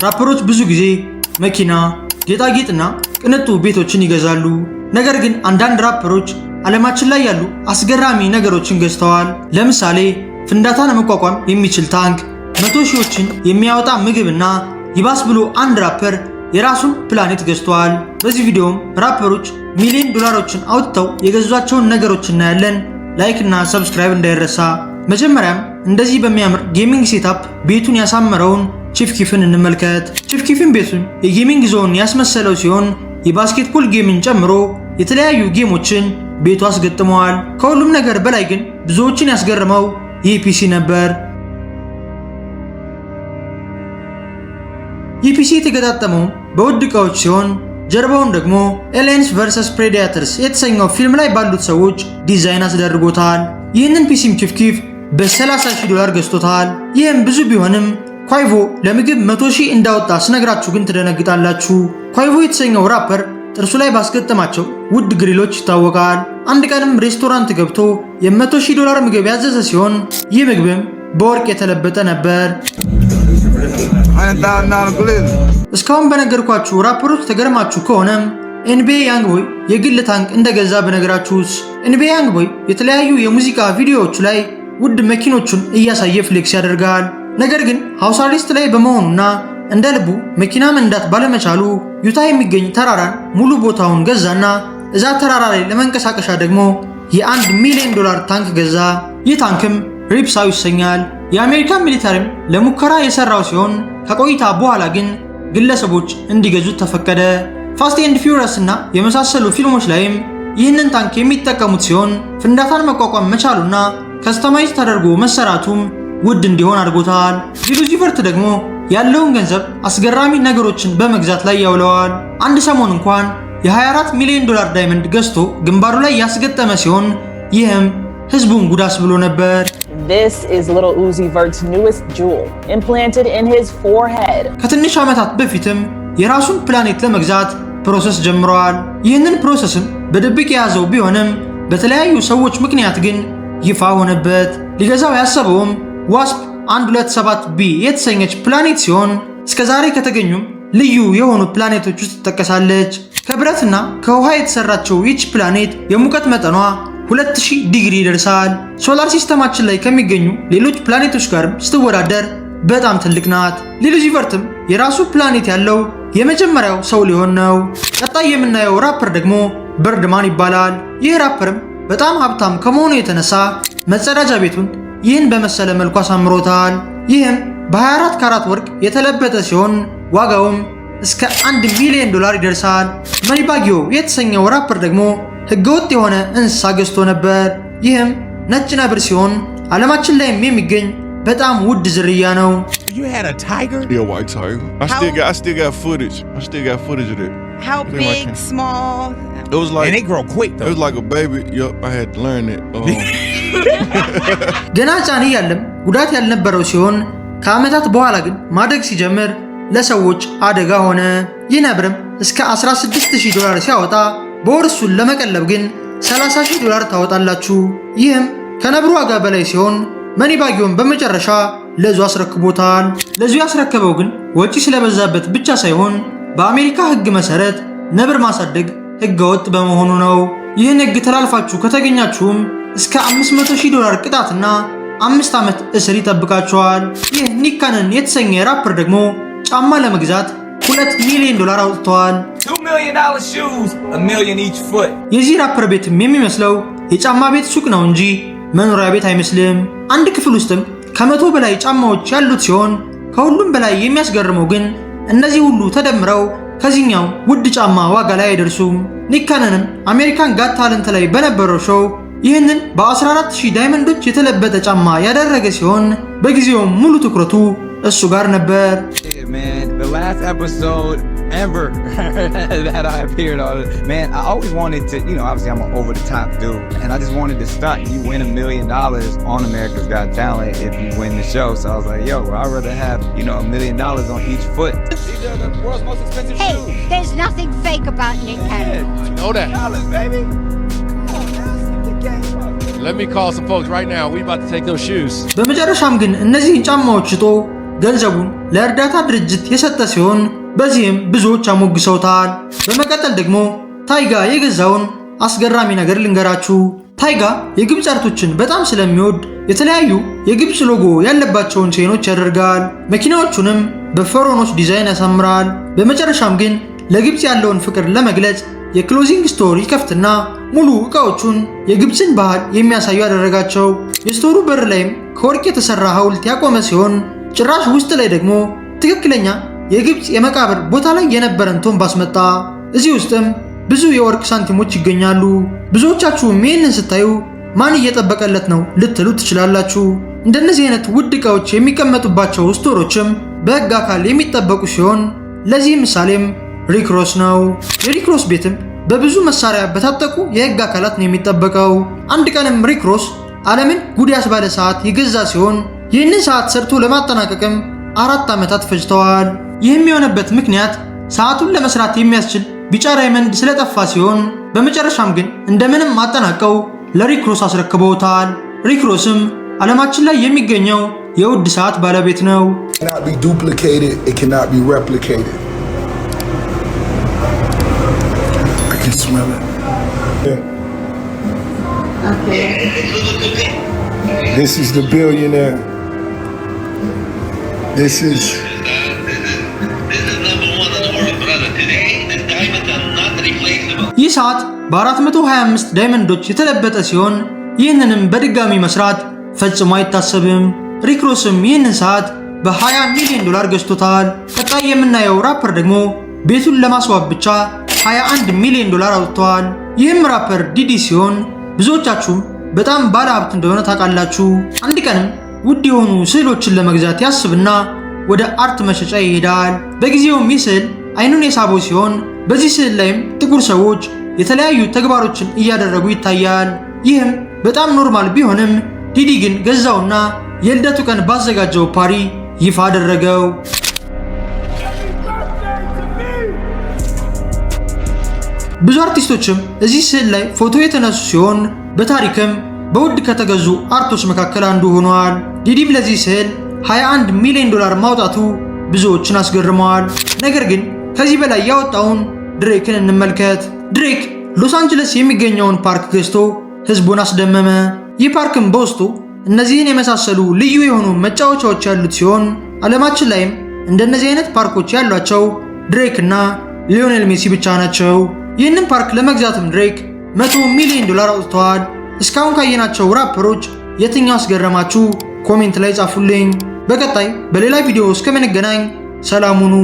ራፐሮች ብዙ ጊዜ መኪና፣ ጌጣጌጥና ቅንጡ ቤቶችን ይገዛሉ። ነገር ግን አንዳንድ ራፐሮች ዓለማችን ላይ ያሉ አስገራሚ ነገሮችን ገዝተዋል። ለምሳሌ ፍንዳታን መቋቋም የሚችል ታንክ፣ 100 ሺዎችን የሚያወጣ ምግብና ይባስ ብሎ አንድ ራፐር የራሱን ፕላኔት ገዝተዋል። በዚህ ቪዲዮም ራፐሮች ሚሊዮን ዶላሮችን አውጥተው የገዟቸውን ነገሮች እናያለን። ላይክ እና ሰብስክራይብ እንዳይረሳ። መጀመሪያም እንደዚህ በሚያምር ጌሚንግ ሴታፕ ቤቱን ያሳመረውን ቺፍ ኪፍን እንመልከት። ቺፍ ኪፍን ቤቱን የጌሚንግ ዞን ያስመሰለው ሲሆን የባስኬትቦል ጌምን ጨምሮ የተለያዩ ጌሞችን ቤቱ አስገጥመዋል። ከሁሉም ነገር በላይ ግን ብዙዎችን ያስገረመው ይህ ፒሲ ነበር። ይህ ፒሲ የተገጣጠመው በውድ ዕቃዎች ሲሆን ጀርባውን ደግሞ ኤሊየንስ ቨርሰስ ፕሬዲያተርስ የተሰኘው ፊልም ላይ ባሉት ሰዎች ዲዛይን አስደርጎታል። ይህንን ፒሲም ቺፍ ኪፍ በ$30,000 ገዝቶታል። ይህም ብዙ ቢሆንም ኳይቮ ለምግብ 100,000 እንዳወጣ ስነግራችሁ ግን ትደነግጣላችሁ። ኳይቮ የተሰኘው ራፐር ጥርሱ ላይ ባስገጠማቸው ውድ ግሪሎች ይታወቃል። አንድ ቀንም ሬስቶራንት ገብቶ የ$100,000 ምግብ ያዘዘ ሲሆን ይህ ምግብም በወርቅ የተለበጠ ነበር። እስካሁን በነገርኳችሁ ራፐሮች ተገርማችሁ ከሆነም ኤንቢኤ ያንግቦይ የግል ታንክ እንደገዛ በነገራችሁስ። ኤንቢኤ ያንግቦይ የተለያዩ የሙዚቃ ቪዲዮዎቹ ላይ ውድ መኪኖቹን እያሳየ ፍሌክስ ያደርጋል። ነገር ግን ሃውስ አሬስት ላይ በመሆኑና እንደ ልቡ መኪና መንዳት ባለመቻሉ ዩታ የሚገኝ ተራራን ሙሉ ቦታውን ገዛና እዛ ተራራ ላይ ለመንቀሳቀሻ ደግሞ የ$1 ሚሊዮን ታንክ ገዛ። ይህ ታንክም ሪፕሳው ይሰኛል። የአሜሪካን ሚሊታሪም ለሙከራ የሰራው ሲሆን ከቆይታ በኋላ ግን ግለሰቦች እንዲገዙት ተፈቀደ። ፋስት ኤንድ ፊውሪየስ እና የመሳሰሉ ፊልሞች ላይም ይህንን ታንክ የሚጠቀሙት ሲሆን ፍንዳታን መቋቋም መቻሉና ከስተማይዝ ተደርጎ መሰራቱም ውድ እንዲሆን አድርጎታል። ሉሲፈርት ደግሞ ያለውን ገንዘብ አስገራሚ ነገሮችን በመግዛት ላይ ያውለዋል። አንድ ሰሞን እንኳን የ$24 ሚሊዮን ዳይመንድ ገዝቶ ግንባሩ ላይ ያስገጠመ ሲሆን ይህም ህዝቡን ጉዳስ ብሎ ነበር። This is Lil Uzi Vert's newest jewel, implanted in his forehead. ከትንሽ ዓመታት በፊትም የራሱን ፕላኔት ለመግዛት ፕሮሰስ ጀምረዋል። ይህንን ፕሮሰስም በድብቅ የያዘው ቢሆንም በተለያዩ ሰዎች ምክንያት ግን ይፋ ሆነበት። ሊገዛው ያሰበውም ዋስፕ 127b የተሰኘች ፕላኔት ሲሆን እስከዛሬ ከተገኙም ልዩ የሆኑ ፕላኔቶች ውስጥ ትጠቀሳለች። ከብረትና ከውሃ የተሰራችው ይህች ፕላኔት የሙቀት መጠኗ 2000 ዲግሪ ይደርሳል። ሶላር ሲስተማችን ላይ ከሚገኙ ሌሎች ፕላኔቶች ጋርም ስትወዳደር በጣም ትልቅ ናት። ሉሲፈርትም የራሱ ፕላኔት ያለው የመጀመሪያው ሰው ሊሆን ነው። ቀጣይ የምናየው ራፐር ደግሞ በርድማን ይባላል። ይህ ራፐርም በጣም ሀብታም ከመሆኑ የተነሳ መጸዳጃ ቤቱን ይህን በመሰለ መልኩ አሳምሮታል። ይህም በ24 ካራት ወርቅ የተለበጠ ሲሆን ዋጋውም እስከ $1 ሚሊዮን ይደርሳል። መኒባጊዮ የተሰኘው ራፐር ደግሞ ህገወጥ የሆነ እንስሳ ገዝቶ ነበር። ይህም ነጭ ነብር ሲሆን ዓለማችን ላይም የሚገኝ በጣም ውድ ዝርያ ነው። You had a tiger? Yeah, white tiger. I still got footage. I still got footage of it. How big, small? It was like, and they grow quick though. It was like a baby. Yup, I had to learn it. ገና ሕፃን እያለም ጉዳት ያልነበረው ሲሆን ከዓመታት በኋላ ግን ማደግ ሲጀምር ለሰዎች አደጋ ሆነ። ይህ ነብርም እስከ $16,000 ሲያወጣ በወር እሱን ለመቀለብ ግን $30,000 ታወጣላችሁ። ይህም ከነብሩ ዋጋ በላይ ሲሆን መኒባጊዮን በመጨረሻ ለዙ አስረክቦታል። ለዙ ያስረከበው ግን ወጪ ስለበዛበት ብቻ ሳይሆን በአሜሪካ ሕግ መሰረት ነብር ማሳደግ ሕገወጥ በመሆኑ ነው። ይህን ሕግ ተላልፋችሁ ከተገኛችሁም እስከ $500,000 ቅጣትና 5 ዓመት እስር ይጠብቃችኋል። ይህ ኒክ ካነን የተሰኘ ራፐር ደግሞ ጫማ ለመግዛት $2 ሚሊዮን አውጥተዋል። $2 million shoes, $1 million each foot. የዚህ ራፐር ቤትም የሚመስለው የጫማ ቤት ሱቅ ነው እንጂ መኖሪያ ቤት አይመስልም። አንድ ክፍል ውስጥም ከ100 በላይ ጫማዎች ያሉት ሲሆን ከሁሉም በላይ የሚያስገርመው ግን እነዚህ ሁሉ ተደምረው ከዚህኛው ውድ ጫማ ዋጋ ላይ አይደርሱም። ኒክ ካነንም አሜሪካን ጋት ታለንት ላይ በነበረው ሾው ይህንን በ14,000 ዳይመንዶች የተለበጠ ጫማ ያደረገ ሲሆን በጊዜውም ሙሉ ትኩረቱ እሱ ጋር ነበር። Man, the last episode ever that I appeared on, man, I always wanted to, obviously I'm an over the top dude, and I just wanted to stunt. You win $1 million on America's Got Talent if you win the show. So I was like, yo, I'd rather have, $1 million on each foot. These are the world's most expensive shoes. Hey, there's nothing fake about Nick Cannon. You know that. $1 baby. Come on now, step the game up. Let me call some folks right now. We about to take those shoes. በመጨረሻም ግን እነዚህን ጫማዎች ሽጦ ገንዘቡን ለእርዳታ ድርጅት የሰጠ ሲሆን በዚህም ብዙዎች አሞግሰውታል። በመቀጠል ደግሞ ታይጋ የገዛውን አስገራሚ ነገር ልንገራችሁ። ታይጋ የግብፅ አርቶችን በጣም ስለሚወድ የተለያዩ የግብፅ ሎጎ ያለባቸውን ቼኖች ያደርጋል። መኪናዎቹንም በፈሮኖች ዲዛይን ያሳምራል። በመጨረሻም ግን ለግብፅ ያለውን ፍቅር ለመግለጽ የክሎዚንግ ስቶር ይከፍትና ሙሉ ዕቃዎቹን የግብፅን ባህል የሚያሳዩ ያደረጋቸው። የስቶሩ በር ላይም ከወርቅ የተሰራ ሐውልት ያቆመ ሲሆን ጭራሽ ውስጥ ላይ ደግሞ ትክክለኛ የግብፅ የመቃብር ቦታ ላይ የነበረን ቶምብ አስመጣ። እዚህ ውስጥም ብዙ የወርቅ ሳንቲሞች ይገኛሉ። ብዙዎቻችሁም ይህንን ስታዩ ማን እየጠበቀለት ነው ልትሉ ትችላላችሁ። እንደነዚህ አይነት ውድ ዕቃዎች የሚቀመጡባቸው ስቶሮችም በሕግ አካል የሚጠበቁ ሲሆን ለዚህ ምሳሌም ሪክ ሮስ ነው። የሪክ ሮስ ቤትም በብዙ መሳሪያ በታጠቁ የሕግ አካላት ነው የሚጠበቀው። አንድ ቀንም ሪክ ሮስ ዓለምን ጉድ ያስባለ ሰዓት የገዛ ሲሆን ይህንን ሰዓት ሰርቶ ለማጠናቀቅም 4 ዓመታት ፈጅተዋል። ይህም የሆነበት ምክንያት ሰዓቱን ለመስራት የሚያስችል ቢጫ ዳይመንድ ስለጠፋ ሲሆን በመጨረሻም ግን እንደምንም አጠናቀው ለሪክ ሮስ አስረክበውታል። ሪክ ሮስም ዓለማችን ላይ የሚገኘው የውድ ሰዓት ባለቤት ነው። This is the billionaire. This is number one in the world, brother. Today, the diamonds are not replaceable. ይህ ሰዓት በ425 ዳይመንዶች የተለበጠ ሲሆን ይህንንም በድጋሚ መስራት ፈጽሞ አይታሰብም። ሪክ ሮስም ይህንን ሰዓት በ$20 ሚሊዮን ገዝቶታል። ቀጣይ የምናየው ራፐር ደግሞ ቤቱን ለማስዋብ ብቻ $21 ሚሊዮን አውጥቷል። ይህም ራፐር ዲዲ ሲሆን ብዙዎቻችሁም በጣም ባለ ሀብት እንደሆነ ታውቃላችሁ። አንድ ቀንም ውድ የሆኑ ስዕሎችን ለመግዛት ያስብና ወደ አርት መሸጫ ይሄዳል። በጊዜውም ይህ ስዕል አይኑን የሳበው ሲሆን በዚህ ስዕል ላይም ጥቁር ሰዎች የተለያዩ ተግባሮችን እያደረጉ ይታያል። ይህም በጣም ኖርማል ቢሆንም ዲዲ ግን ገዛውና የልደቱ ቀን ባዘጋጀው ፓሪ ይፋ አደረገው። ብዙ አርቲስቶችም እዚህ ስዕል ላይ ፎቶ የተነሱ ሲሆን በታሪክም በውድ ከተገዙ አርቶች መካከል አንዱ ሆኗል። ዲዲም ለዚህ ስዕል $21 ሚሊዮን ማውጣቱ ብዙዎችን አስገርመዋል። ነገር ግን ከዚህ በላይ ያወጣውን ድሬክን እንመልከት። ድሬክ ሎስ አንጀለስ የሚገኘውን ፓርክ ገዝቶ ህዝቡን አስደመመ። ይህ ፓርክም በውስጡ እነዚህን የመሳሰሉ ልዩ የሆኑ መጫወቻዎች ያሉት ሲሆን ዓለማችን ላይም እንደነዚህ አይነት ፓርኮች ያሏቸው ድሬክ እና ሊዮኔል ሜሲ ብቻ ናቸው። ይህንን ፓርክ ለመግዛትም ድሬክ $100 ሚሊዮን አውጥተዋል። እስካሁን ካየናቸው ራፐሮች የትኛው አስገረማችሁ? ኮሜንት ላይ ጻፉልኝ። በቀጣይ በሌላ ቪዲዮ እስከምንገናኝ ሰላም ሁኑ።